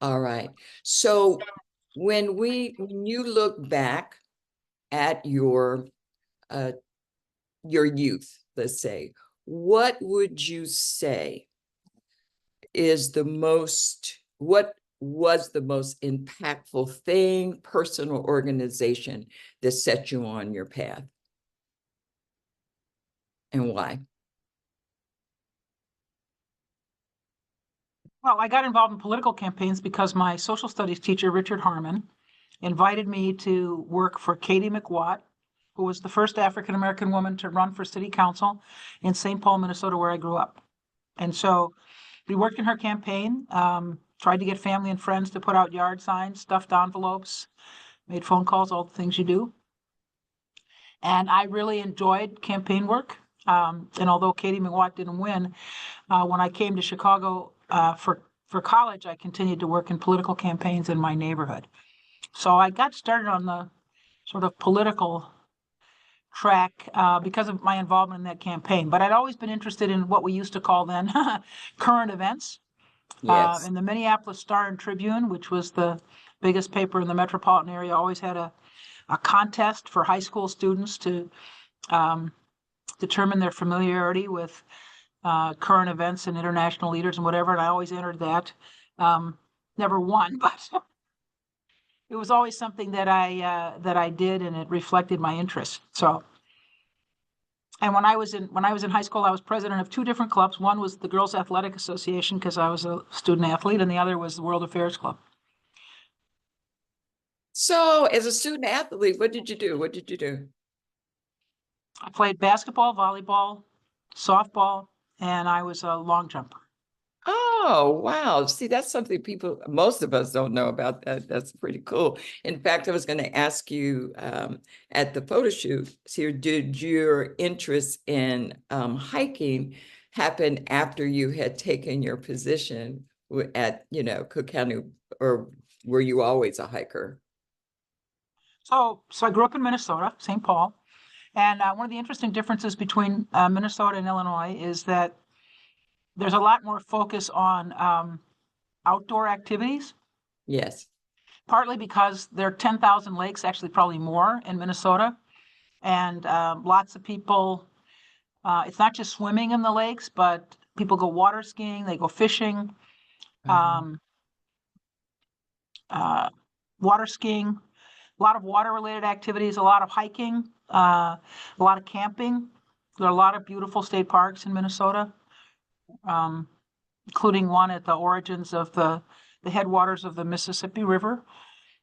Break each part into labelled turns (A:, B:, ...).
A: All right. So when you look back at uh your youth, let's say, what would you say is what was the most impactful thing, person or organization that set you on your path, and why?
B: Well, I got involved in political campaigns because my social studies teacher, Richard Harmon, invited me to work for Katie McWatt, who was the first African American woman to run for city council in St. Paul, Minnesota, where I grew up. And so we worked in her campaign, tried to get family and friends to put out yard signs, stuffed envelopes, made phone calls, all the things you do. And I really enjoyed campaign work. And although Katie McWatt didn't win, when I came to Chicago for college, I continued to work in political campaigns in my neighborhood. So I got started on the sort of political track because of my involvement in that campaign. But I'd always been interested in what we used to call then current events.
A: Yes.
B: And the Minneapolis Star and Tribune, which was the biggest paper in the metropolitan area, always had a contest for high school students to determine their familiarity with current events and international leaders and whatever. And I always entered that. Never won, but it was always something that I did, and it reflected my interest. So, and when I was in high school, I was president of two different clubs. One was the Girls Athletic Association because I was a student athlete, and the other was the World Affairs Club.
A: So as a student athlete, what did you do? What did you do?
B: I played basketball, volleyball, softball, and I was a long jumper.
A: Oh, wow. See, that's something most of us don't know about that. That's pretty cool. In fact, I was going to ask you at the photo shoot here, did your interest in hiking happen after you had taken your position at, Cook County, or were you always a hiker?
B: So I grew up in Minnesota, St. Paul, and one of the interesting differences between Minnesota and Illinois is that there's a lot more focus on outdoor activities,
A: Yes.
B: partly because there are 10,000 lakes, actually probably more in Minnesota, and lots of people, it's not just swimming in the lakes, but people go water skiing, they go fishing, um, water skiing, a lot of water-related activities, a lot of hiking, a lot of camping. There are a lot of beautiful state parks in Minnesota, including one at the origins of the headwaters of the Mississippi River.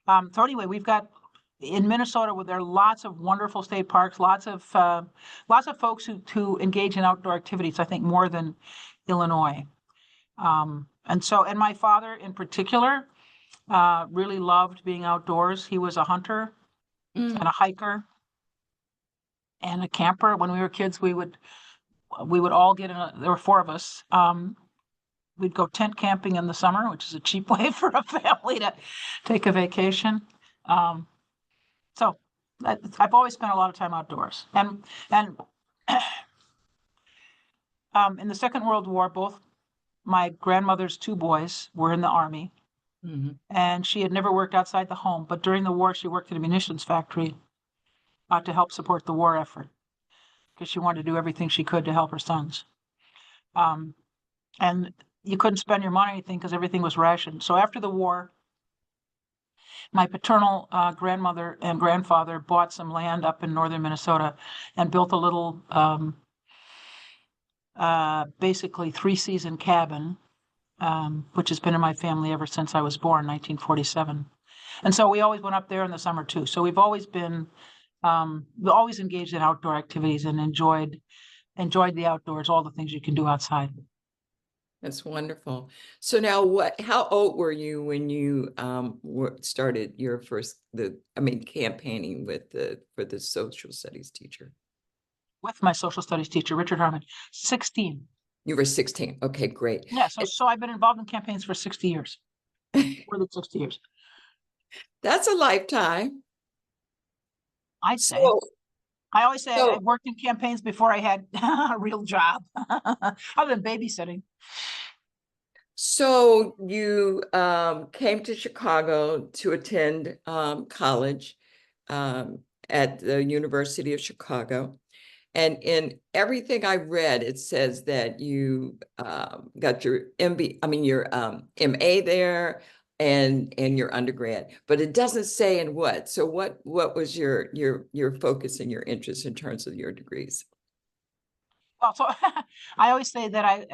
B: So anyway, we've got in Minnesota where there are lots of wonderful state parks, lots of folks who engage in outdoor activities, I think more than Illinois. And my father in particular really loved being outdoors. He was a hunter and a hiker and a camper. When we were kids, we would all get there were four of us. We'd go tent camping in the summer, which is a cheap way for a family to take a vacation. So I've always spent a lot of time outdoors. And in the Second World War, both my grandmother's two boys were in the Army. Mm-hmm. And she had never worked outside the home, but during the war, she worked at a munitions factory to help support the war effort because she wanted to do everything she could to help her sons. And you couldn't spend your money or anything because everything was rationed. So after the war, my paternal grandmother and grandfather bought some land up in northern Minnesota and built a little, basically 3-season cabin, which has been in my family ever since I was born, 1947. And so we always went up there in the summer too. So we've always been, always engaged in outdoor activities and enjoyed the outdoors, all the things you can do outside.
A: That's wonderful. So now how old were you when you started your campaigning for the social studies teacher?
B: With my social studies teacher, Richard Harmon, 16.
A: You were 16. Okay, great.
B: Yeah, so I've been involved in campaigns for 60 years. More than 60 years.
A: That's a lifetime.
B: I'd say. I always say I worked in campaigns before I had a real job, other than babysitting.
A: So you came to Chicago to attend college at the University of Chicago. And in everything I read, it says that you got your your MA there and your undergrad, but it doesn't say in what. So what was your focus and your interest in terms of your degrees?
B: Well, so I always say that I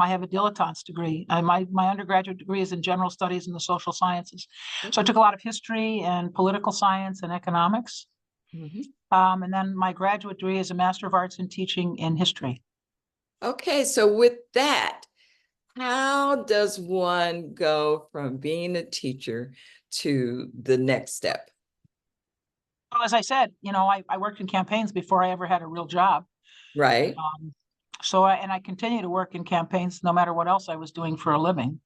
B: have a dilettante's degree. My undergraduate degree is in general studies and the social sciences. So I took a lot of history and political science and economics.
A: Mhm.
B: And then my graduate degree is a Master of Arts in Teaching in History.
A: Okay, so with that, how does one go from being a teacher to the next step?
B: Well, as I said, I worked in campaigns before I ever had a real job.
A: Right?
B: Um, and I continue to work in campaigns no matter what else I was doing for a living.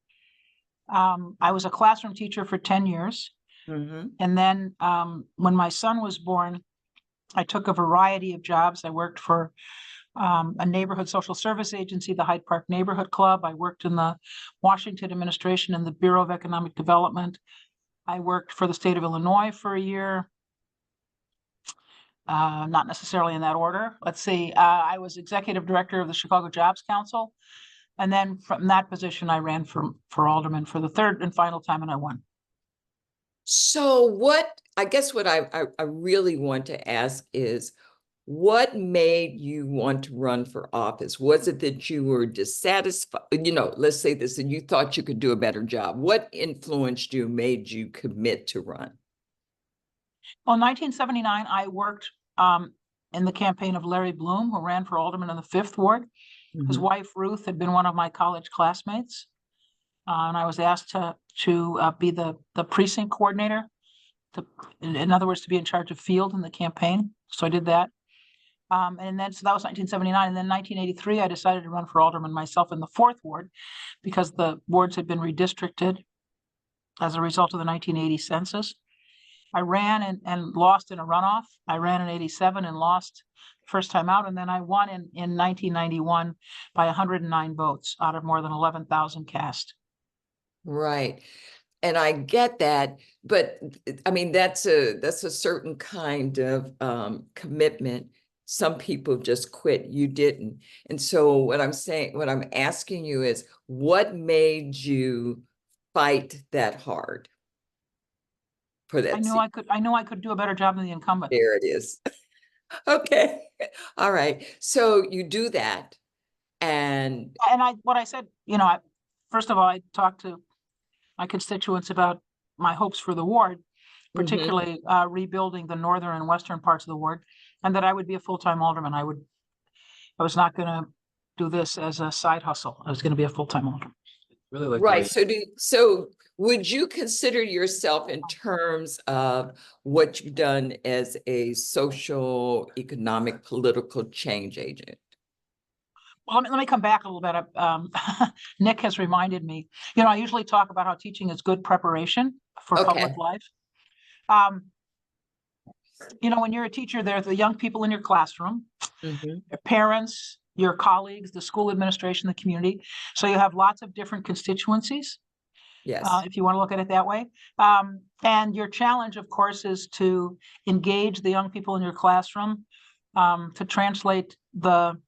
B: I was a classroom teacher for 10 years.
A: Mm-hmm.
B: And then when my son was born, I took a variety of jobs. I worked for a neighborhood social service agency, the Hyde Park Neighborhood Club. I worked in the Washington administration and the Bureau of Economic Development. I worked for the state of Illinois for a year. Not necessarily in that order. Let's see. I was executive director of the Chicago Jobs Council. And then from that position, I ran for alderman for the third and final time, and I won.
A: So I guess what I really want to ask is, what made you want to run for office? Was it that you were dissatisfied? Let's say this, and you thought you could do a better job. What influenced you, made you commit to run?
B: Well, in 1979, I worked in the campaign of Larry Bloom, who ran for alderman in the Fifth Ward. His
A: Mhm.
B: wife, Ruth, had been one of my college classmates. And I was asked to be the precinct coordinator, in other words, to be in charge of field in the campaign. So I did that. So that was 1979. And then 1983, I decided to run for alderman myself in the Fourth Ward because the wards had been redistricted as a result of the 1980 census. I ran and lost in a runoff. I ran in 87 and lost first time out. And then I won in 1991 by 109 votes out of more than 11,000 cast.
A: Right. And I get that, but I mean, that's a certain kind of commitment. Some people just quit. You didn't. And so what I'm asking you is, what made you fight that hard for
B: I
A: that
B: knew
A: seat?
B: I could do a better job than the incumbent.
A: There it is. Okay. All right. So you do that. And
B: And what I said, first of all, I talked to my constituents about my hopes for the ward,
A: Mhm.
B: particularly rebuilding the northern and western parts of the ward, and that I would be a full-time alderman. I was not going to do this as a side hustle. I was going to be a full-time alderman.
C: Really like the
A: Right.
C: way
A: So would you consider yourself, in terms of what you've done as a social, economic, political change agent?
B: Well, let me come back a little bit. Nick has reminded me, I usually talk about how teaching is good preparation for public
A: Okay.
B: life. When you're a teacher, there's the young people in your classroom,
A: Mhm.
B: your parents, your colleagues, the school administration, the community. So you have lots of different constituencies,
A: Yes.
B: if you want to look at it that way. And your challenge, of course, is to engage the young people in your classroom, to translate the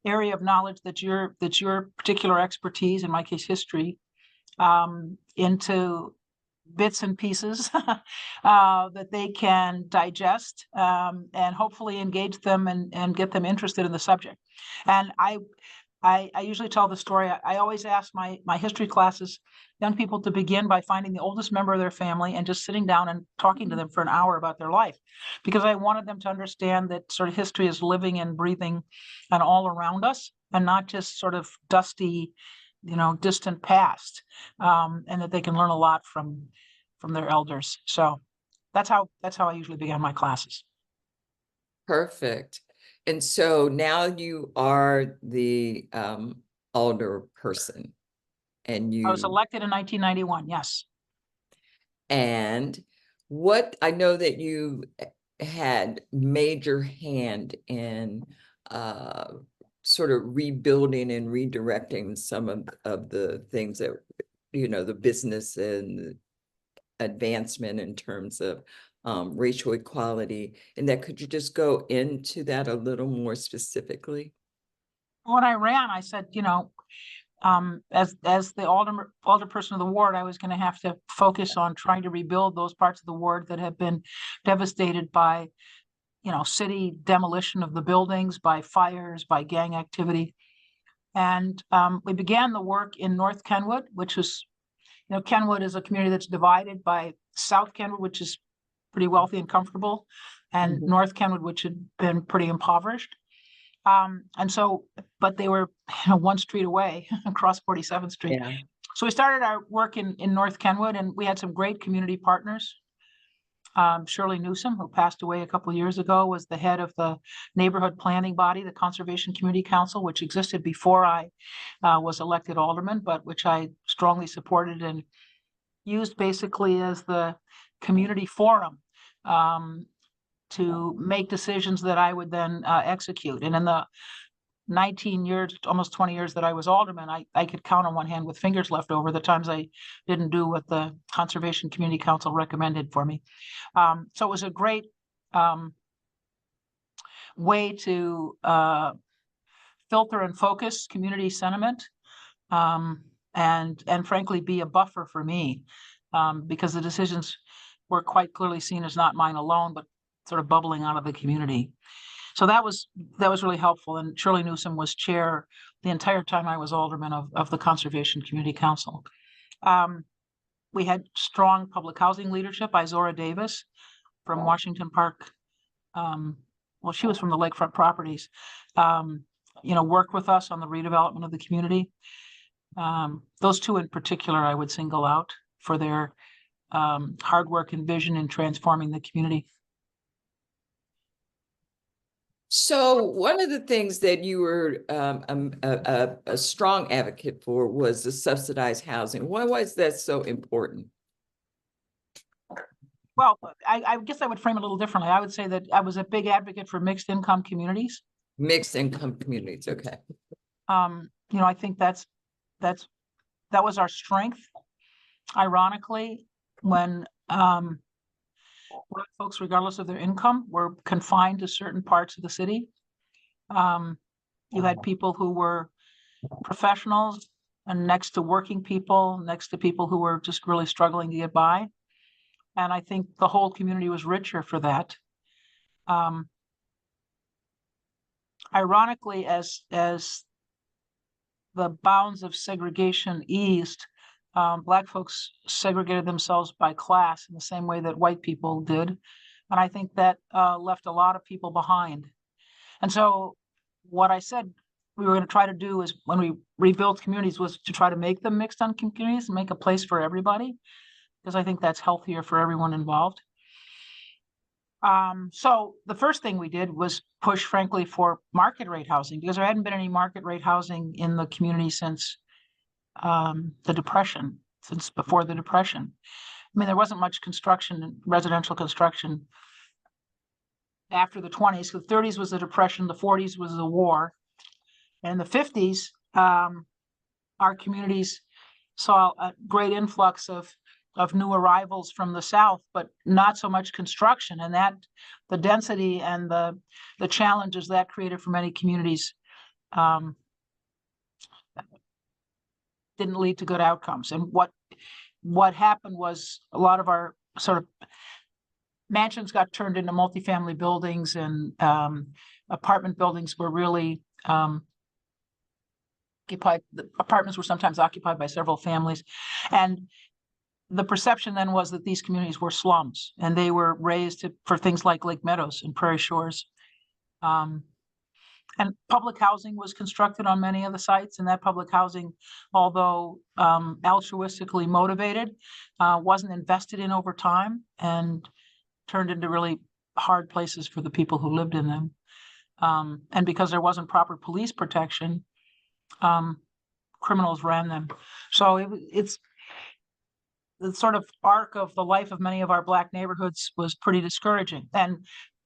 B: area of knowledge that's your particular expertise, in my case, history, into bits and pieces that they can digest, and hopefully engage them and get them interested in the subject. And I usually tell the story. I always ask my history classes, young people, to begin by finding the oldest member of their family and just sitting down and talking to them for an hour about their life, because I wanted them to understand that sort of history is living and breathing and all around us, and not just sort of dusty, distant past, and that they can learn a lot from their elders. So that's how I usually begin my classes.
A: Perfect. And so now you are the alder person, and
B: I was elected in 1991. Yes.
A: and what I know that you had major hand in sort of rebuilding and redirecting some of the things that, you know, the business and advancement in terms of racial equality, and that could you just go into that a little more specifically?
B: When I ran, I said, you know, as the alderperson of the ward, I was going to have to focus on trying to rebuild those parts of the ward that have been devastated by, you know, city demolition of the buildings, by fires, by gang activity. And we began the work in North Kenwood, which is, you know, Kenwood is a community that's divided by South Kenwood, which is pretty wealthy and comfortable, and North Kenwood, which had been pretty impoverished. And so, but they were, you know, one street away across 47th Street.
A: Yeah.
B: So we started our work in North Kenwood, and we had some great community partners. Shirley Newsom, who passed away a couple of years ago, was the head of the neighborhood planning body, the Conservation Community Council, which existed before I was elected alderman, but which I strongly supported and used basically as the community forum to make decisions that I would then execute. And in the 19 years, almost 20 years that I was alderman, I could count on one hand with fingers left over the times I didn't do what the Conservation Community Council recommended for me. So it was a great way to filter and focus community sentiment, and frankly be a buffer for me, because the decisions were quite clearly seen as not mine alone, but sort of bubbling out of the community. So that was really helpful. And Shirley Newsom was chair the entire time I was alderman of the Conservation Community Council. We had strong public housing leadership. Izora Davis from Washington Park, well, she was from the Lakefront Properties, you know, worked with us on the redevelopment of the community. Those two in particular, I would single out for their hard work and vision in transforming the community.
A: So one of the things that you were a strong advocate for was the subsidized housing. Why was that so important?
B: Well, I guess I would frame it a little differently. I would say that I was a big advocate for mixed income communities.
A: Mixed income communities, okay.
B: You know, I think that was our strength. Ironically, when Black folks, regardless of their income, were confined to certain parts of the city, you had people who were professionals and next to working people, next to people who were just really struggling to get by. And I think the whole community was richer for that. Ironically, as the bounds of segregation eased, Black folks segregated themselves by class in the same way that white people did. And I think that left a lot of people behind. And so what I said we were going to try to do is, when we rebuilt communities, was to try to make them mixed income communities and make a place for everybody, because I think that's healthier for everyone involved. So the first thing we did was push, frankly, for market rate housing, because there hadn't been any market rate housing in the community since the Depression, since before the Depression. I mean, there wasn't much construction, residential construction after the 20s. The 30s was the Depression, the 40s was the war. And in the 50s, our communities saw a great influx of new arrivals from the South, but not so much construction. And that the density and the challenges that created for many communities didn't lead to good outcomes. And what happened was a lot of our sort of mansions got turned into multifamily buildings, and apartment buildings were really occupied. The apartments were sometimes occupied by several families. And the perception then was that these communities were slums, and they were raised for things like Lake Meadows and Prairie Shores. And public housing was constructed on many of the sites, and that public housing, although altruistically motivated, wasn't invested in over time and turned into really hard places for the people who lived in them. And because there wasn't proper police protection, criminals ran them. So it's the sort of arc of the life of many of our Black neighborhoods was pretty discouraging. And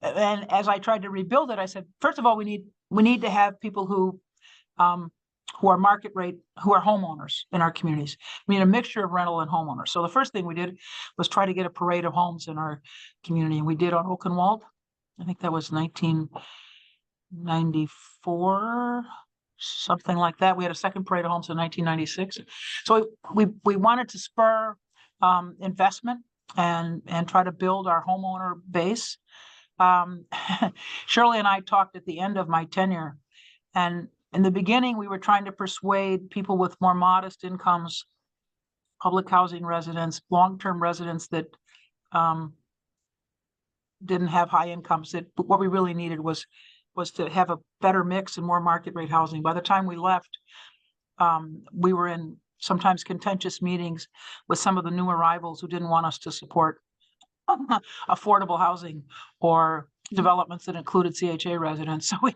B: as I tried to rebuild it, I said, first of all, we need to have people who who are market rate, who are homeowners in our communities. We need a mixture of rental and homeowners. So the first thing we did was try to get a parade of homes in our community, and we did on Oakenwald. I think that was 1994, something like that. We had a second parade of homes in 1996. So we wanted to spur investment and try to build our homeowner base. Shirley and I talked at the end of my tenure, and in the beginning, we were trying to persuade people with more modest incomes, public housing residents, long-term residents that didn't have high incomes. That what we really needed was to have a better mix and more market rate housing. By the time we left, we were in sometimes contentious meetings with some of the new arrivals who didn't want us to support affordable housing or developments that included CHA residents. So we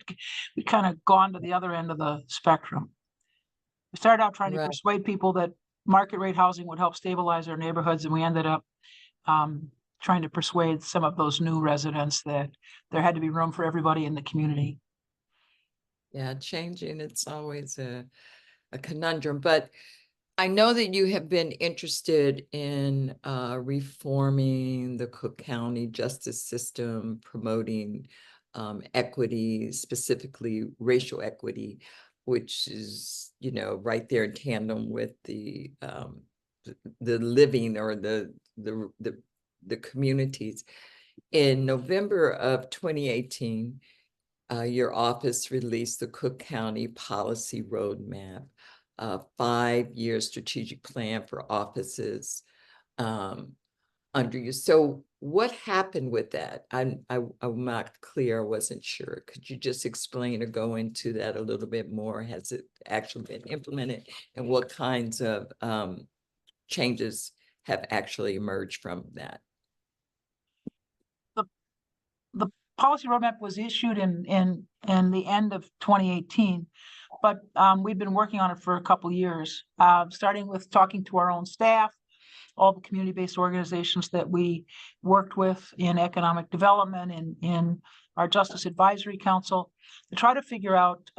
B: kind of gone to the other end of the spectrum. We started out trying to persuade people that market rate housing would help stabilize our neighborhoods, and we ended up trying to persuade some of those new residents that there had to be room for everybody in the community.
A: Yeah, changing, it's always a conundrum, but I know that you have been interested in reforming the Cook County justice system, promoting equity, specifically racial equity, which is, you know, right there in tandem with the living or the communities. In November of 2018, your office released the Cook County Policy Roadmap, a 5-year strategic plan for offices under you. So what happened with that? I'm not clear. I wasn't sure. Could you just explain or go into that a little bit more? Has it actually been implemented, and what kinds of changes have actually emerged from that?
B: The policy roadmap was issued in the end of 2018, but we've been working on it for a couple years, starting with talking to our own staff, all the community-based organizations that we worked with in economic development and in our Justice Advisory Council, to try to figure out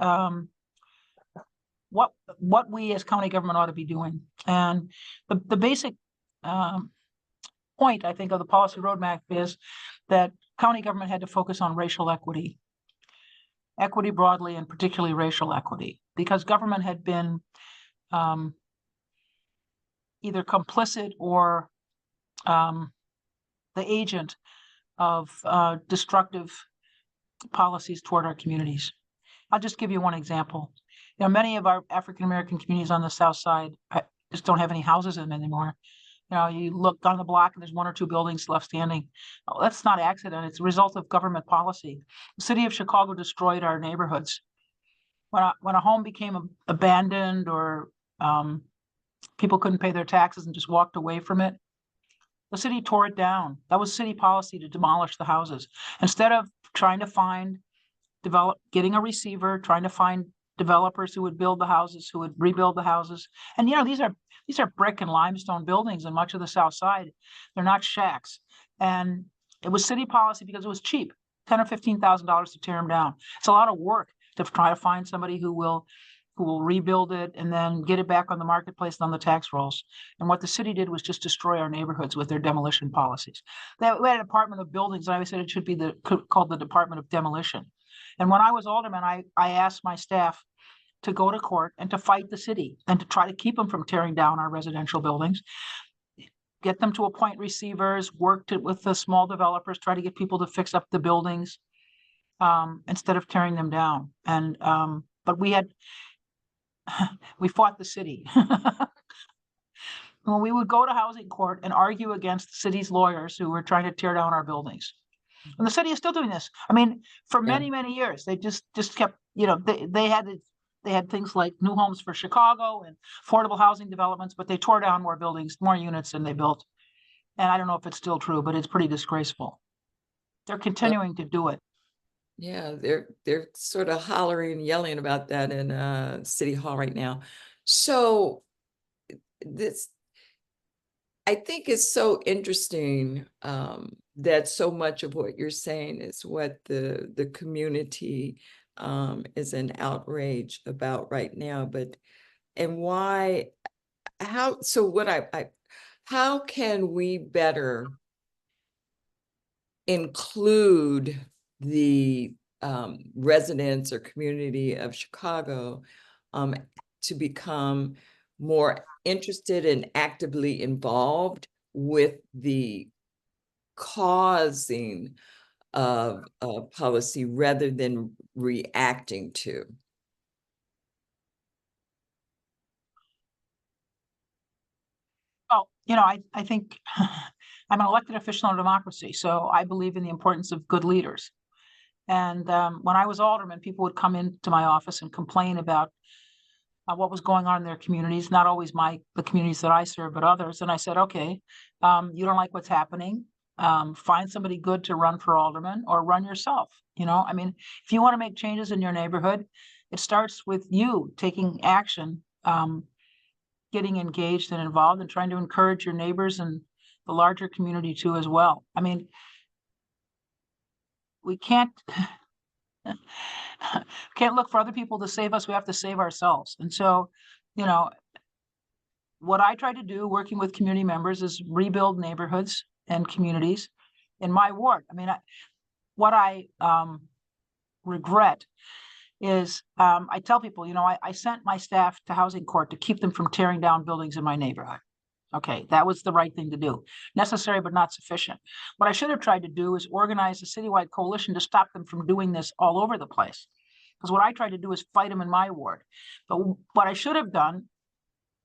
B: what we as county government ought to be doing. And the basic point, I think, of the policy roadmap is that county government had to focus on racial equity broadly, and particularly racial equity, because government had been either complicit or the agent of destructive policies toward our communities. I'll just give you one example. You know, many of our African-American communities on the South Side just don't have any houses in them anymore. You know, you look down the block and there's 1 or 2 buildings left standing. Oh, that's not accident. It's a result of government policy. The city of Chicago destroyed our neighborhoods. When a home became abandoned, or people couldn't pay their taxes and just walked away from it, the city tore it down. That was city policy, to demolish the houses. Instead of trying to getting a receiver, trying to find developers who would build the houses, who would rebuild the houses. And, you know, these are brick and limestone buildings in much of the South Side. They're not shacks. And it was city policy because it was cheap, $10,000 or $15,000 to tear them down. It's a lot of work to try to find somebody who will rebuild it and then get it back on the marketplace and on the tax rolls. And what the city did was just destroy our neighborhoods with their demolition policies. We had a Department of Buildings, and I always said it should be called the Department of Demolition. And when I was alderman, I asked my staff to go to court and to fight the city and to try to keep them from tearing down our residential buildings, get them to appoint receivers, work with the small developers, try to get people to fix up the buildings instead of tearing them down. And but we fought the city. When we would go to housing court and argue against the city's lawyers who were trying to tear down our buildings. And the city is still doing this. I mean, for many, many years, they just kept, you know, they had things like new homes for Chicago and affordable housing developments, but they tore down more buildings, more units than they built. And I don't know if it's still true, but it's pretty disgraceful. They're continuing to do it.
A: Yeah, they're sort of hollering and yelling about that in City Hall right now. So this, I think, is so interesting that so much of what you're saying is what the community is an outrage about right now, but, and why, how, so what how can we better include the residents or community of Chicago to become more interested and actively involved with the causing of policy rather than reacting to?
B: Well, I think I'm an elected official in a democracy, so I believe in the importance of good leaders. And when I was alderman, people would come into my office and complain about what was going on in their communities, not always the communities that I serve, but others. And I said, okay, you don't like what's happening. Find somebody good to run for alderman or run yourself. I mean, if you want to make changes in your neighborhood, it starts with you taking action, getting engaged and involved, and trying to encourage your neighbors and the larger community too as well. I mean, we can't can't look for other people to save us. We have to save ourselves. And so, what I try to do working with community members is rebuild neighborhoods and communities in my ward. I mean, what I regret is I tell people, I sent my staff to housing court to keep them from tearing down buildings in my neighborhood. Okay, that was the right thing to do. Necessary, but not sufficient. What I should have tried to do is organize a citywide coalition to stop them from doing this all over the place. Because what I tried to do is fight them in my ward. But what I should have done,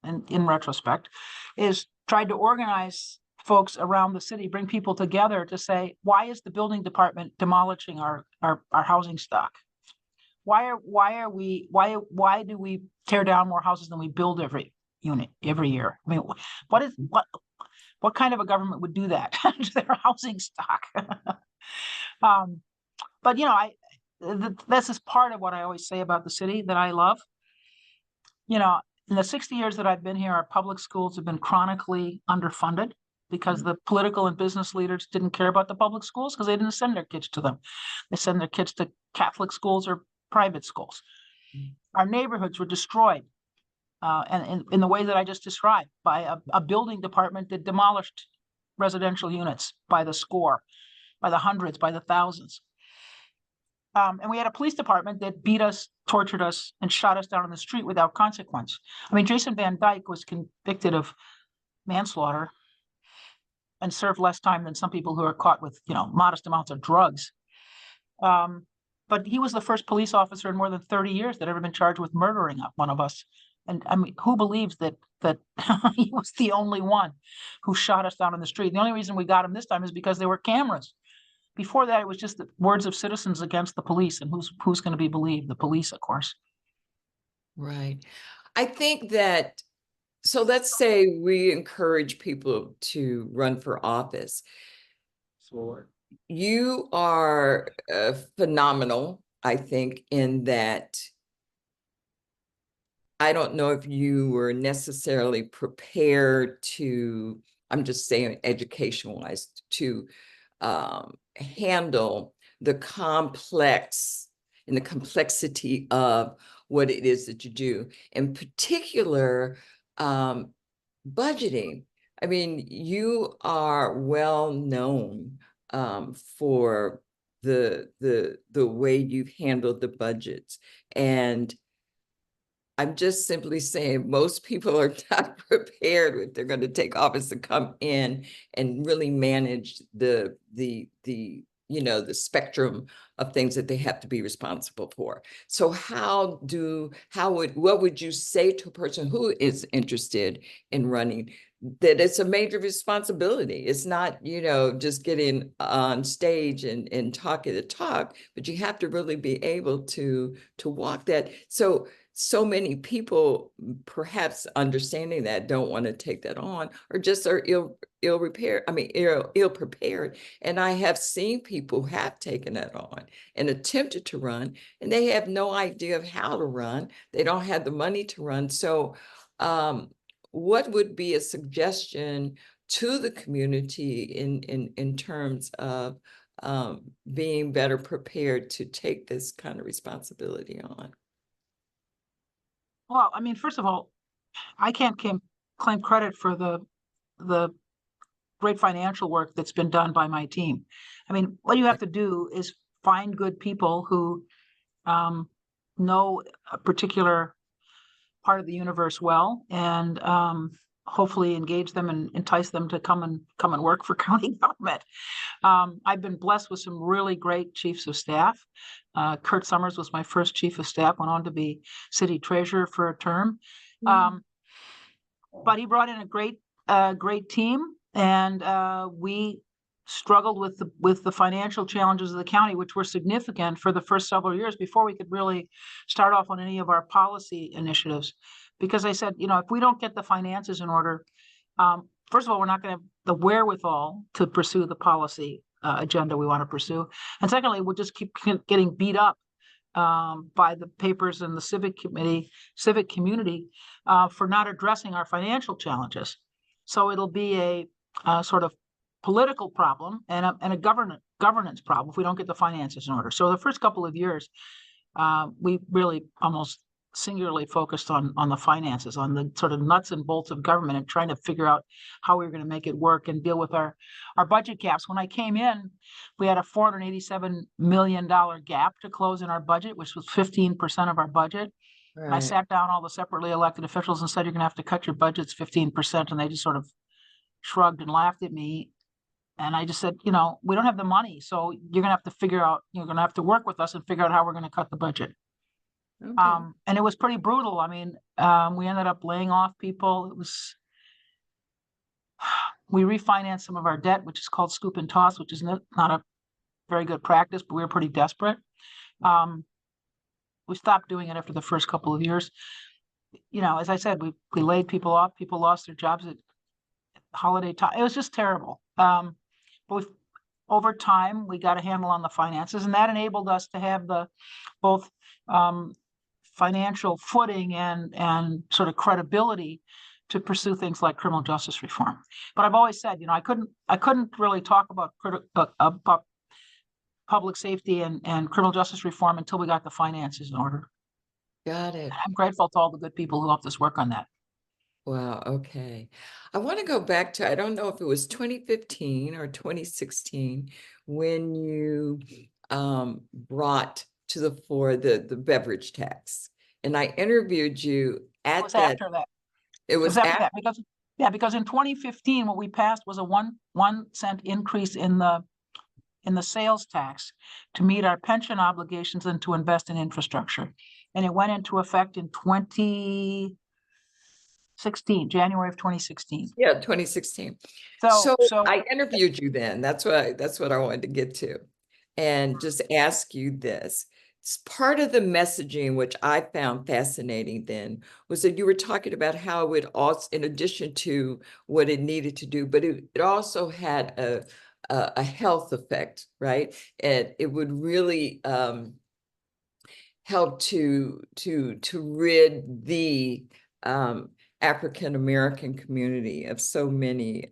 B: and in retrospect, is tried to organize folks around the city, bring people together to say, why is the building department demolishing our housing stock? Why do we tear down more houses than we build every year? I mean, what kind of a government would do that to their housing stock? But this is part of what I always say about the city that I love. In the 60 years that I've been here, our public schools have been chronically underfunded because the political and business leaders didn't care about the public schools because they didn't send their kids to them. They send their kids to Catholic schools or private schools. Our neighborhoods were destroyed, and in the way that I just described, by a building department that demolished residential units by the score, by the hundreds, by the thousands. And we had a police department that beat us, tortured us, and shot us down on the street without consequence. I mean, Jason Van Dyke was convicted of manslaughter and served less time than some people who are caught with, modest amounts of drugs. But he was the first police officer in more than 30 years that ever been charged with murdering one of us. And I mean, who believes that he was the only one who shot us down on the street? The only reason we got him this time is because there were cameras. Before that, it was just the words of citizens against the police, and who's going to be believed? The police, of course.
A: Right. I think that, so let's say we encourage people to run for office. Sure. You are phenomenal, I think, in that I don't know if you were necessarily prepared to, I'm just saying education-wise, to handle the complex and the complexity of what it is that you do. In particular, budgeting. I mean, you are well known for the way you've handled the budgets. And I'm just simply saying most people are not prepared if they're going to take office to come in and really manage the spectrum of things that they have to be responsible for. So what would you say to a person who is interested in running, that it's a major responsibility? It's not, just getting on stage and talking the talk, but you have to really be able to walk that. So many people, perhaps understanding that, don't want to take that on, or just are ill prepared. And I have seen people who have taken that on and attempted to run, and they have no idea of how to run. They don't have the money to run. So what would be a suggestion to the community in terms of being better prepared to take this kind of responsibility on?
B: Well, I mean, first of all, I can't claim credit for the great financial work that's been done by my team. I mean, what you have to do is find good people who know a particular part of the universe well, and hopefully engage them and entice them to come and work for county government. I've been blessed with some really great chiefs of staff. Kurt Summers was my first chief of staff, went on to be city treasurer for a term. But he brought in a great team, and we struggled with the financial challenges of the county, which were significant for the first several years before we could really start off on any of our policy initiatives. Because I said, if we don't get the finances in order, first of all, we're not going to have the wherewithal to pursue the policy agenda we want to pursue. And secondly, we'll just keep getting beat up by the papers and the civic community for not addressing our financial challenges. So it'll be a sort of political problem and a governance problem if we don't get the finances in order. So the first couple of years, we really almost singularly focused on the finances, on the sort of nuts and bolts of government, and trying to figure out how we were going to make it work and deal with our budget gaps. When I came in, we had a $487 million gap to close in our budget, which was 15% of our budget.
A: Right.
B: And I sat down all the separately elected officials and said, you're going to have to cut your budgets 15%. And they just sort of shrugged and laughed at me. And I just said, we don't have the money. So you're going to have to you're going to have to work with us and figure out how we're going to cut the budget.
A: Okay.
B: And it was pretty brutal. I mean, we ended up laying off people. We refinanced some of our debt, which is called scoop and toss, which is not a very good practice, but we were pretty desperate. We stopped doing it after the first couple of years. As I said, we laid people off. People lost their jobs at holiday time. It was just terrible. But over time, we got a handle on the finances, and that enabled us to have the both financial footing and sort of credibility to pursue things like criminal justice reform. But I've always said, I couldn't really talk about public safety and criminal justice reform until we got the finances in order.
A: Got it.
B: I'm grateful to all the good people who helped us work on that.
A: Wow. Okay. I want to go back to, I don't know if it was 2015 or 2016 when you brought to the fore the beverage tax. And I interviewed you at
B: It was after that.
A: It was after
B: that because in 2015, what we passed was a 1 cent increase in the sales tax to meet our pension obligations and to invest in infrastructure. And it went into effect in 2016, January of 2016.
A: Yeah, 2016. So I interviewed you then. That's what I wanted to get to, and just ask you this. It's part of the messaging, which I found fascinating then, was that you were talking about how it also, in addition to what it needed to do, but it also had a health effect, right? And it would really help to rid the African-American community of so many,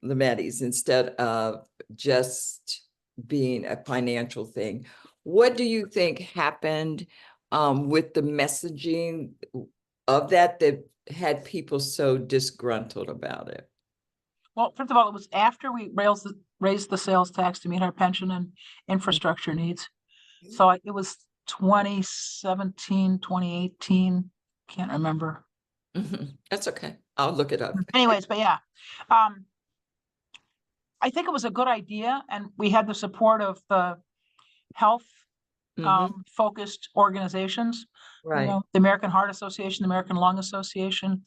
A: Lamettis, instead of just being a financial thing. What do you think happened with the messaging of that had people so disgruntled about it?
B: Well, first of all, it was after we raised the sales tax to meet our pension and infrastructure needs. So it was 2017, 2018, can't remember.
A: That's okay. I'll look it up.
B: Anyways, but yeah, I think it was a good idea, and we had the support of the health focused organizations,
A: right?
B: The American Heart Association, the American Lung Association,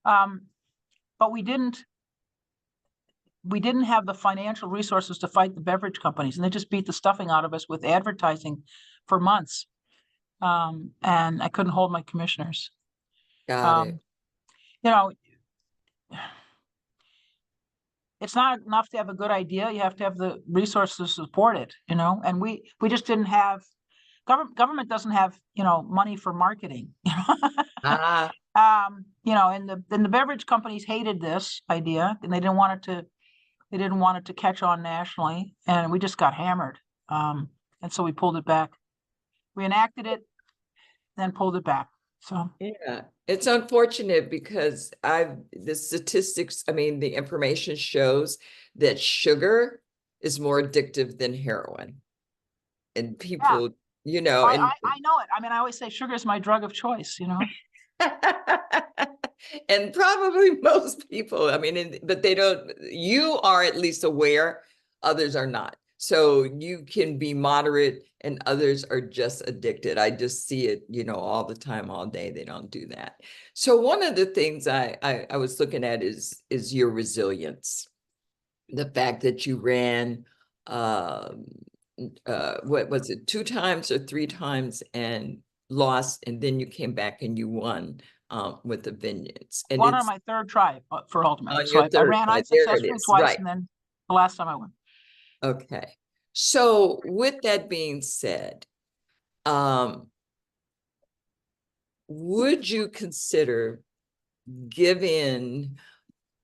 B: but we didn't have the financial resources to fight the beverage companies, and they just beat the stuffing out of us with advertising for months. And I couldn't hold my commissioners.
A: Got it.
B: It's not enough to have a good idea. You have to have the resources to support it, and we just didn't have, government doesn't have, money for marketing, and the beverage companies hated this idea, and they didn't want it They didn't want it to catch on nationally, and we just got hammered. And so we pulled it back. We enacted it, then pulled it back. So
A: Yeah, it's unfortunate because the statistics, I mean, the information shows that sugar is more addictive than heroin. And
B: yeah,
A: people, you know,
B: I,
A: and
B: I I know it. I mean, I always say sugar is my drug of choice, you know.
A: and probably most people, I mean, but they don't, you are at least aware, others are not. So you can be moderate and others are just addicted. I just see it, you know, all the time, all day. They don't do that. So one of the things I was looking at is your resilience. The fact that you ran, what was it, 2 times or 3 times and lost, and then you came back and you won with the vengeance. And
B: Won on
A: it's
B: my third try for alderman.
A: on
B: So
A: your
B: I
A: third
B: ran
A: try. There it
B: unsuccessfully
A: is.
B: twice,
A: Right.
B: and then the last time I won.
A: Okay. So with that being said, would you consider, given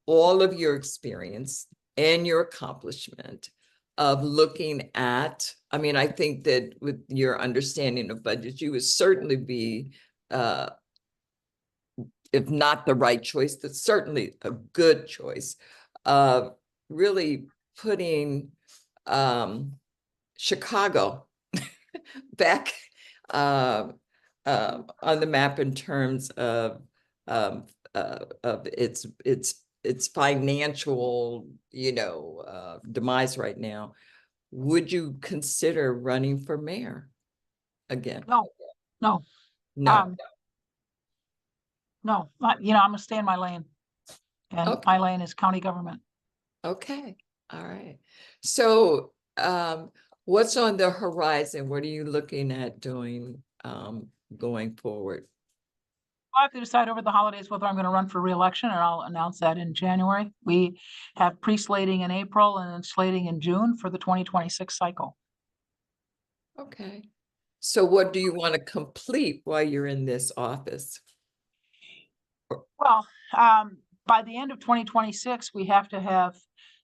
A: all of your experience and your accomplishment, of looking at, I mean, I think that with your understanding of budgets, you would certainly be, if not the right choice, but certainly a good choice of really putting Chicago back on the map in terms of its financial, you know, demise right now. Would you consider running for mayor again?
B: No, no,
A: No.
B: um, no. You know, I'm gonna stay in my lane, and
A: Okay.
B: my lane is county government.
A: Okay. All right. So what's on the horizon? What are you looking at doing going forward?
B: I have to decide over the holidays whether I'm going to run for re-election, and I'll announce that in January. We have pre-slating in April and then slating in June for the 2026 cycle.
A: Okay. So what do you want to complete while you're in this office?
B: Well, by the end of 2026, we have to have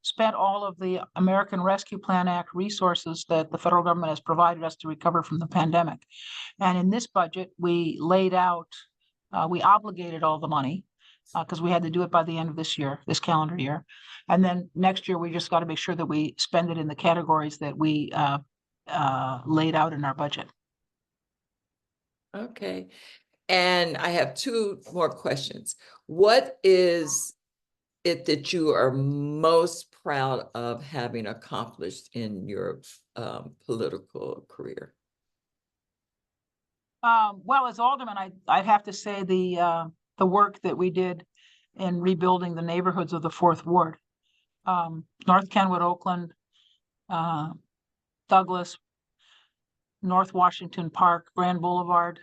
B: spent all of the American Rescue Plan Act resources that the federal government has provided us to recover from the pandemic. And in this budget, we laid out, we obligated all the money because we had to do it by the end of this year, this calendar year. And then next year, we just got to make sure that we spend it in the categories that we laid out in our budget.
A: Okay. And I have 2 more questions. What is it that you are most proud of having accomplished in your political career?
B: Well, as alderman, I'd have to say the work that we did in rebuilding the neighborhoods of the Fourth Ward, North Kenwood, Oakland, Douglas, North Washington Park, Grand Boulevard.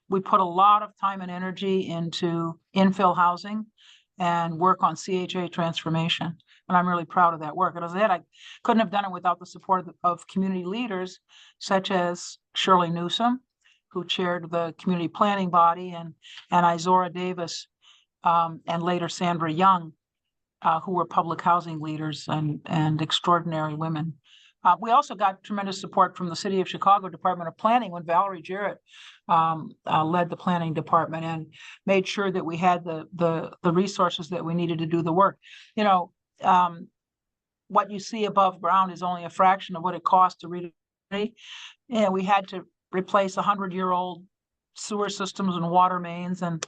B: We put a lot of time and energy into infill housing and work on CHA transformation. And I'm really proud of that work. And as I said, I couldn't have done it without the support of community leaders such as Shirley Newsom, who chaired the community planning body, and Izora Davis, and later Sandra Young, who were public housing leaders and extraordinary women. We also got tremendous support from the City of Chicago Department of Planning when Valerie Jarrett led the planning department and made sure that we had the resources that we needed to do the work. You know, what you see above ground is only a fraction of what it costs to read. And we had to replace 100-year-old sewer systems and water mains, and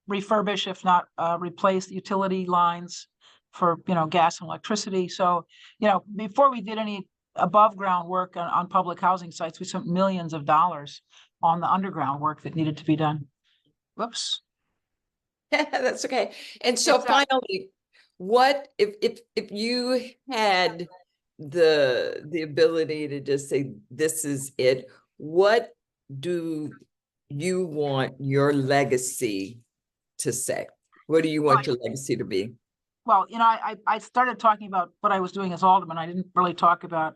B: refurbish, if not replace, utility lines for, you know, gas and electricity. So, you know, before we did any above ground work on public housing sites, we spent millions of dollars on the underground work that needed to be done. Whoops.
A: That's okay. And so finally, what if you had the ability to just say, this is it, what do you want your legacy to say? What do you want your legacy to be?
B: Well, you know, I started talking about what I was doing as alderman. I didn't really talk about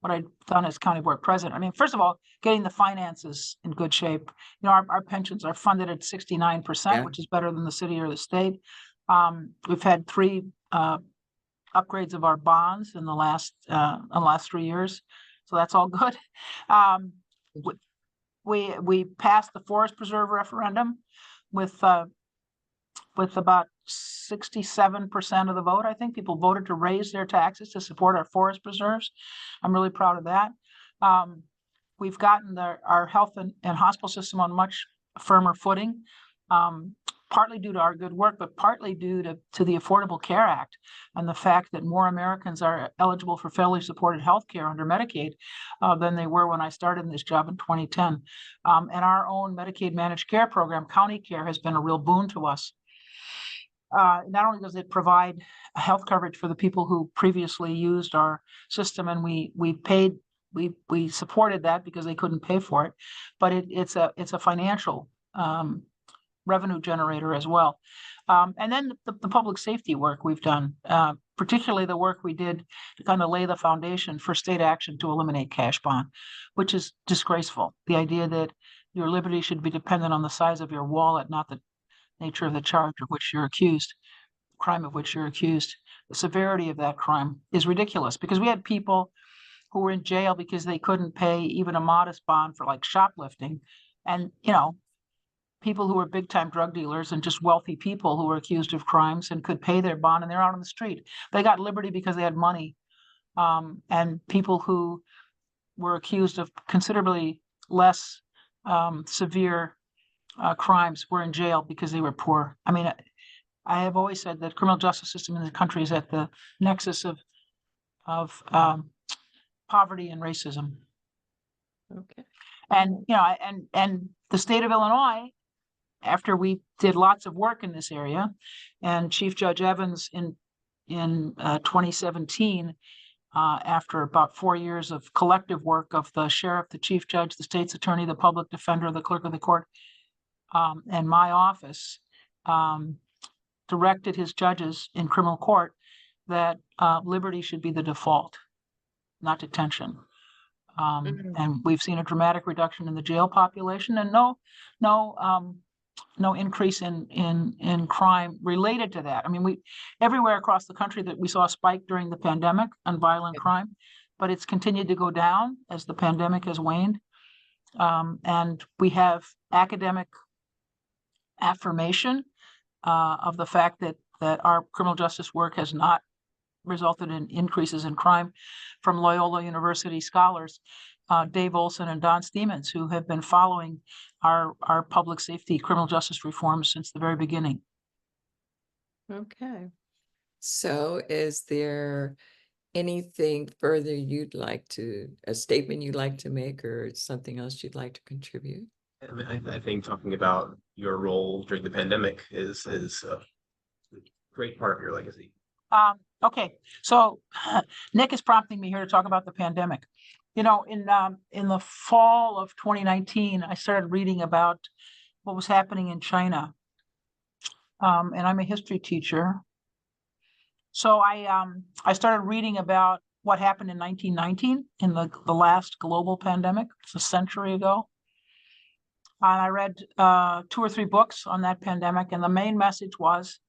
B: what I've done as county board president. I mean, first of all, getting the finances in good shape. You know, our pensions are funded at 69%,
A: Yeah.
B: which is better than the city or the state. We've had 3 upgrades of our bonds in the last 3 years, so that's all good. We passed the forest preserve referendum with about 67% of the vote. I think people voted to raise their taxes to support our forest preserves. I'm really proud of that. We've gotten our health and hospital system on much firmer footing, partly due to our good work, but partly due to the Affordable Care Act and the fact that more Americans are eligible for federally supported health care under Medicaid than they were when I started in this job in 2010. And our own Medicaid managed care program, County Care, has been a real boon to us. Not only does it provide health coverage for the people who previously used our system, and we supported that because they couldn't pay for it, but it's a financial revenue generator as well. And then the public safety work we've done, particularly the work we did to kind of lay the foundation for state action to eliminate cash bond, which is disgraceful. The idea that your liberty should be dependent on the size of your wallet, not the nature of the charge of which you're accused, crime of which you're accused. The severity of that crime is ridiculous, because we had people who were in jail because they couldn't pay even a modest bond for like shoplifting. And, you know, people who were big time drug dealers and just wealthy people who were accused of crimes and could pay their bond, and they're out on the street. They got liberty because they had money. And people who were accused of considerably less severe crimes were in jail because they were poor. I mean, I have always said that criminal justice system in the country is at the nexus of poverty and racism.
A: Okay.
B: And you know, and the state of Illinois, after we did lots of work in this area, and Chief Judge Evans in 2017, after about 4 years of collective work of the sheriff, the chief judge, the state's attorney, the public defender, the clerk of the court, and my office, directed his judges in criminal court that liberty should be the default, not detention. And we've seen a dramatic reduction in the jail population, and no increase in crime related to that. I mean, everywhere across the country that we saw a spike during the pandemic on violent crime, but it's continued to go down as the pandemic has waned. And we have academic affirmation of the fact that our criminal justice work has not resulted in increases in crime from Loyola University scholars, Dave Olson and Don Steemans, who have been following our public safety criminal justice reforms since the very beginning.
A: Okay. So is there anything further a statement you'd like to make, or something else you'd like to contribute?
C: I think talking about your role during the pandemic is a great part of your legacy.
B: Okay, so Nick is prompting me here to talk about the pandemic. You know, in the fall of 2019, I started reading about what was happening in China, and I'm a history teacher. So I started reading about what happened in 1919 in the last global pandemic. It's a century ago. And I read 2 or 3 books on that pandemic, and the main message was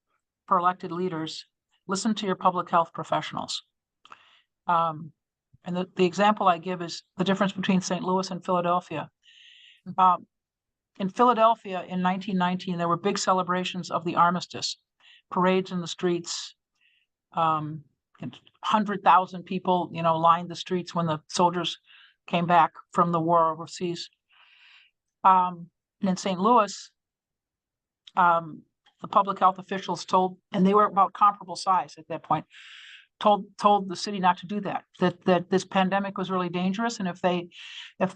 B: for elected leaders: listen to your public health professionals. And the example I give is the difference between St. Louis and Philadelphia. In Philadelphia in 1919, there were big celebrations of the armistice, parades in the streets. 100,000 people, you know, lined the streets when the soldiers came back from the war overseas. And in St. Louis, the public health officials told, and they were about comparable size at that point, told the city not to do that this pandemic was really dangerous, and if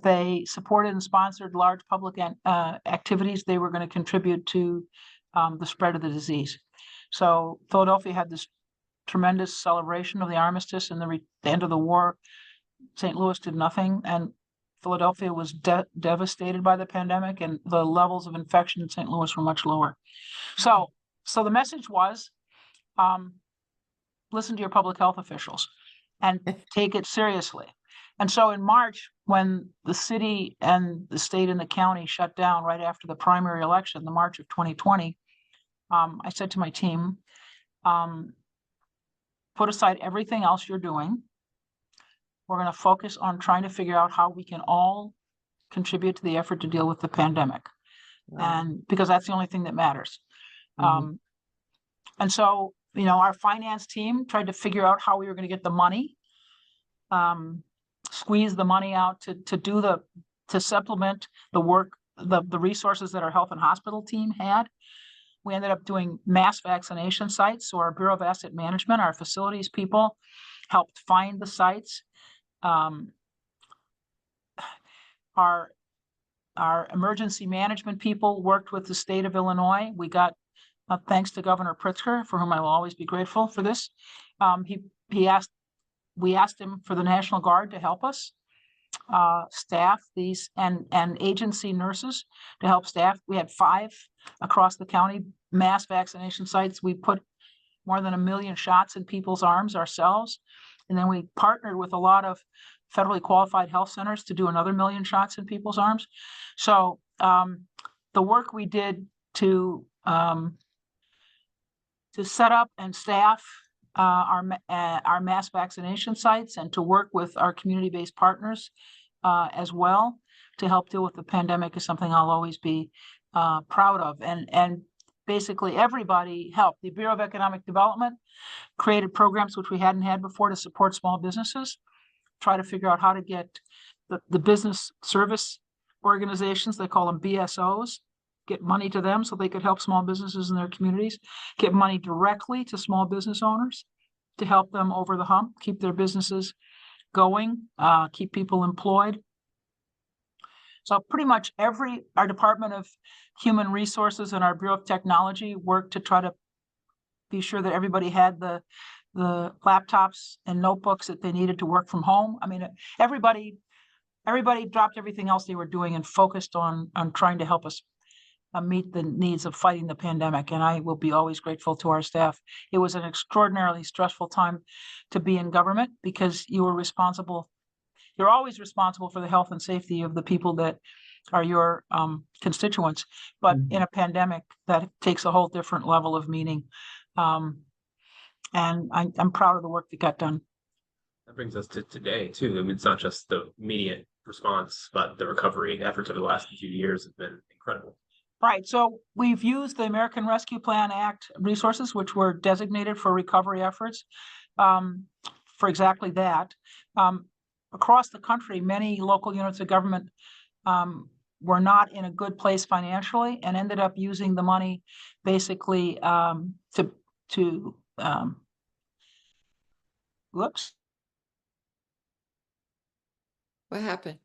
B: they supported and sponsored large public activities, they were going to contribute to the spread of the disease. So Philadelphia had this tremendous celebration of the armistice and the end of the war. St. Louis did nothing, and Philadelphia was devastated by the pandemic, and the levels of infection in St. Louis were much lower. So the message was, listen to your public health officials and take it seriously. And so in March, when the city and the state and the county shut down right after the primary election, the March of 2020, I said to my team, put aside everything else you're doing. We're going to focus on trying to figure out how we can all contribute to the effort to deal with the pandemic. And because that's the only thing that matters. And so, you know, our finance team tried to figure out how we were going to get the money, squeeze the money out to supplement the work, the resources that our health and hospital team had. We ended up doing mass vaccination sites. So our Bureau of Asset Management, our facilities people helped find the sites. Our emergency management people worked with the state of Illinois. We got, thanks to Governor Pritzker, for whom I will always be grateful for this. We asked him for the National Guard to help us staff these and agency nurses to help staff. We had 5 across the county mass vaccination sites. We put more than 1 million shots in people's arms ourselves. And then we partnered with a lot of federally qualified health centers to do another 1 million shots in people's arms. So the work we did to set up and staff our mass vaccination sites and to work with our community-based partners as well to help deal with the pandemic is something I'll always be proud of. And basically everybody helped. The Bureau of Economic Development created programs which we hadn't had before to support small businesses, try to figure out how to get the business service organizations, they call them BSOs, get money to them so they could help small businesses in their communities, get money directly to small business owners to help them over the hump, keep their businesses going, keep people employed. So pretty much our Department of Human Resources and our Bureau of Technology worked to try to be sure that everybody had the laptops and notebooks that they needed to work from home. I mean, everybody dropped everything else they were doing and focused on trying to help us meet the needs of fighting the pandemic. And I will be always grateful to our staff. It was an extraordinarily stressful time to be in government because you're always responsible for the health and safety of the people that are your constituents. But in a pandemic, that takes a whole different level of meaning. And I'm proud of the work that got done.
C: That brings us to today too. I mean, it's not just the immediate response, but the recovery efforts over the last few years have been incredible.
B: Right. So we've used the American Rescue Plan Act resources, which were designated for recovery efforts, for exactly that. Across the country, many local units of government were not in a good place financially and ended up using the money basically to whoops.
A: What happened?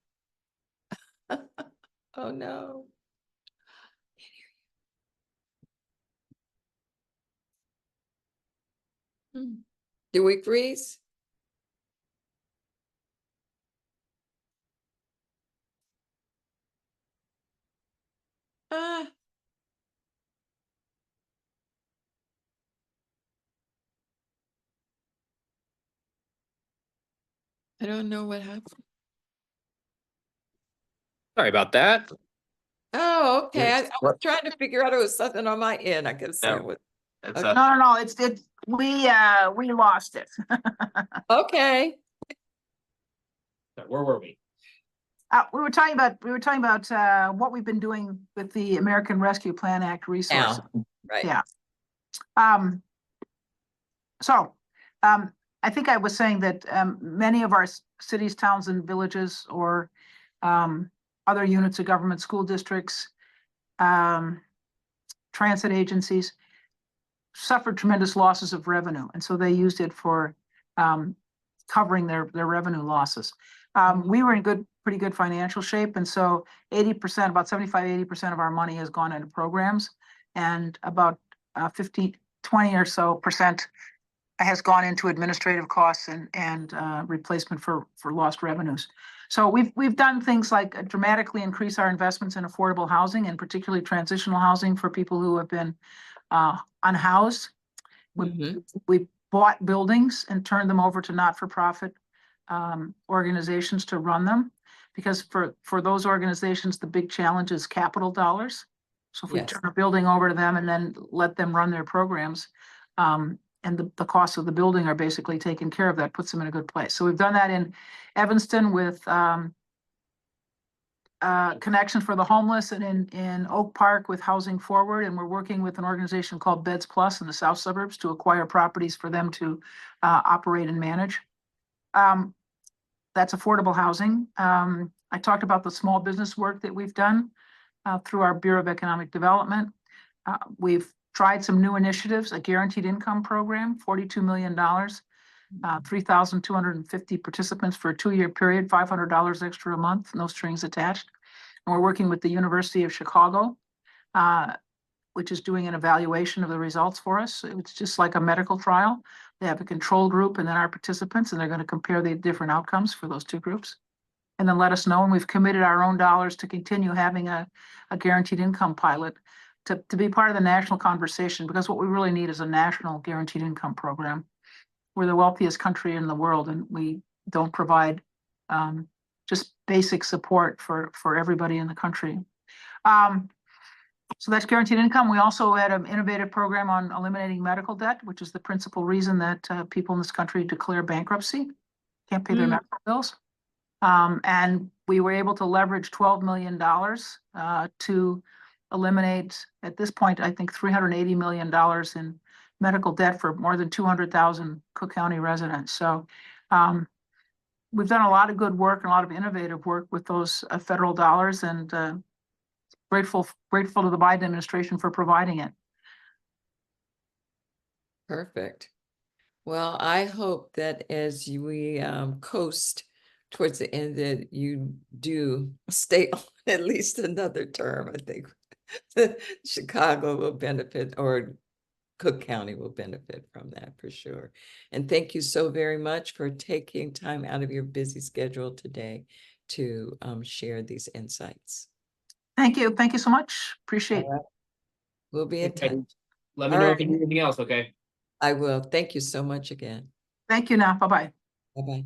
A: Oh no. Do we freeze? I don't know what happened.
C: Sorry about that.
A: Oh, okay. I
C: Yes.
A: was trying to figure out it was something on my end. I could see
C: No.
A: it was.
C: It's,
A: Okay.
B: No. We lost it.
A: Okay.
C: where were we?
B: We were talking about what we've been doing with the American Rescue Plan Act resources.
A: Right.
B: Yeah. I think I was saying that many of our cities, towns, and villages, or other units of government, school districts, transit agencies, suffered tremendous losses of revenue, and so they used it for covering their revenue losses. We were in pretty good financial shape, and so 80%, about 75-80% of our money has gone into programs, and about 20 or so percent has gone into administrative costs and replacement for lost revenues. So we've done things like dramatically increase our investments in affordable housing, and particularly transitional housing for people who have been unhoused. We bought buildings and turned them over to not-for-profit organizations to run them. Because for those organizations, the big challenge is capital dollars. So if we
A: Yes.
B: turn a building over to them and then let them run their programs, and the costs of the building are basically taken care of, that puts them in a good place. So we've done that in Evanston with Connection for the Homeless, and in Oak Park with Housing Forward, and we're working with an organization called Beds Plus in the south suburbs to acquire properties for them to operate and manage. That's affordable housing. I talked about the small business work that we've done through our Bureau of Economic Development. We've tried some new initiatives, a guaranteed income program, $42 million, 3,250 participants for a 2-year period, $500 extra a month, no strings attached. And we're working with the University of Chicago, which is doing an evaluation of the results for us. It's just like a medical trial. They have a control group and then our participants, and they're going to compare the different outcomes for those two groups. And then let us know. And we've committed our own dollars to continue having a guaranteed income pilot to be part of the national conversation, because what we really need is a national guaranteed income program. We're the wealthiest country in the world, and we don't provide just basic support for everybody in the country. So that's guaranteed income. We also had an innovative program on eliminating medical debt, which is the principal reason that people in this country declare bankruptcy, can't pay their medical bills. And we were able to leverage $12 million to eliminate, at this point, I think $380 million in medical debt for more than 200,000 Cook County residents. So we've done a lot of good work and a lot of innovative work with those federal dollars, and grateful to the Biden administration for providing it.
A: Perfect. Well, I hope that as we coast towards the end, that you do stay on at least another term. I think Chicago will benefit, or Cook County will benefit from that for sure. And thank you so very much for taking time out of your busy schedule today to share these insights.
B: Thank you. Thank you so much. Appreciate it.
A: All right. We'll be in touch.
C: Let me
A: All
C: know
A: right.
C: if you need anything else, okay?
A: I will. Thank you so much again.
B: Thank you now. Bye-bye.
A: Bye-bye.